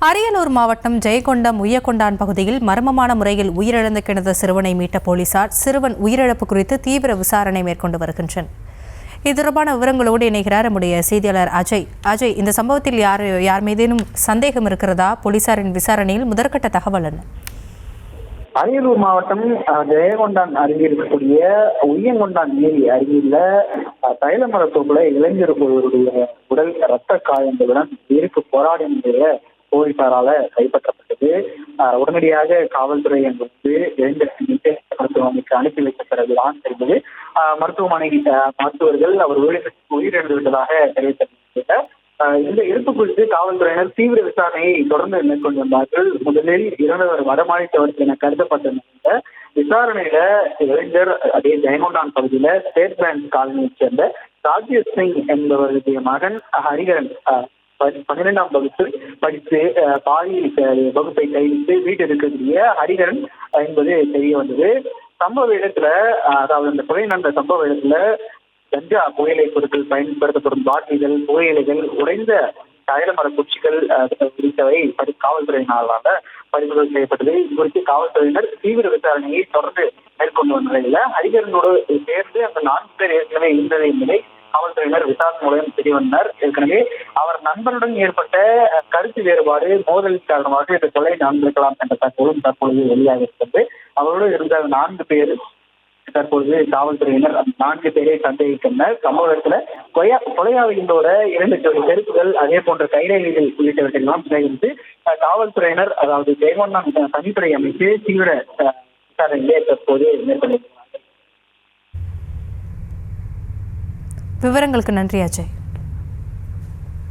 அரியலூர் மாவட்டம் ஜெயங்கொண்டம் உய்யக்கொண்டான் பகுதியில் மர்மமான முறையில் உயிரிழந்து கிடந்த சிறுவனை மீட்ட போலீசார் சிறுவன் உயிரிழப்பு குறித்து தீவிர விசாரணை மேற்கொண்டு வருகின்றனர். இது தொடர்பான விவரங்களோடு இணைகிறார் நம்முடைய செய்தியாளர் அஜய். இந்த சம்பவத்தில் யார் மீதேனும் சந்தேகம் இருக்கிறதா? போலீசாரின் விசாரணையில் முதற்கட்ட தகவல் என்ன? அரியலூர் மாவட்டம் ஜெயங்கொண்டான் அருகே இருக்கக்கூடிய உய்யங்கொண்டான் ஏரி அருகில தைலமரத்தோப்புல இளைஞர் ஒருவருடைய உடல் ரத்த காயங்களுடன் உயிருக்கு போராடிய போலீசாரால கைப்பற்றப்பட்டது. உடனடியாக காவல்துறை என்பது இளைஞர் மருத்துவமனைக்கு அனுப்பி வைத்த பிறகுதான் தெரிந்தது. மருத்துவர்கள் அவர் உயிரிழந்து விட்டதாக தெரிவித்தார். இந்த இறப்பு குறித்து காவல்துறையினர் தீவிர விசாரணையை தொடர்ந்து மேற்கொண்டு வந்தார்கள். முதலில் இறந்தவர் வடமாநிலத்தவர் என கருதப்பட்ட விசாரணையில இளைஞர் அதே ஜெயங்கொண்டான் பகுதியில ஸ்டேட் பேங்க் காலனியைச் சேர்ந்த ராஜேஷ் சிங் என்பவருடைய மகன் ஹரிகரன் 12ஆம் வகுப்பு படித்து பாதி வகுப்பை கைவிட்டு வீட்டில் இருக்கக்கூடிய ஹரிகரன் என்பது தெரிய வந்தது. சம்பவ இடத்துல, அதாவது அந்த கொலை நடந்த சம்பவ இடத்துல கஞ்சா புகையிலை பொருட்கள் பயன்படுத்தப்படும் பாட்டில்கள், புகையிலைகள், உடைந்த தைலமர குச்சிகள் குறித்தவை காவல்துறையினரால் பறிமுதல் செய்யப்பட்டது. இது குறித்து காவல்துறையினர் தீவிர விசாரணையை தொடர்ந்து மேற்கொண்டு வந்த நிலையில ஹரிகரனோடு சேர்ந்து அந்த 4 பேர் ஏற்கனவே இருந்ததை என்பதை காவல்துறையினர் விசாரணை மூலம் தெரிய வந்தனர். ஏற்கனவே அவர் நண்பருடன் ஏற்பட்ட கருத்து வேறுபாடு மோதல் காரணமாக இந்த கொலை நடந்திருக்கலாம் என்ற தகவலும் தற்பொழுது வெளியாக இருக்கிறது. அவரோடு இருந்த 4 பேர் தற்பொழுது காவல்துறையினர் அந்த 4 பேரை சந்தேகிக்கின்றனர். சம்பவத்துல கொலையாளிகளோட 2 ஜோடி செருப்புகள், அதே போன்ற கைரேகைகள் உள்ளிட்டவற்றையெல்லாம் சேகரித்து காவல்துறையினர், அதாவது ஜெயங்கொண்டான் தனிப்படை அமைத்து தீவிர விசாரணையை தற்போது மேற்கொண்டிருக்கிறார்கள். விவரங்களுக்கு நன்றி அஜய்.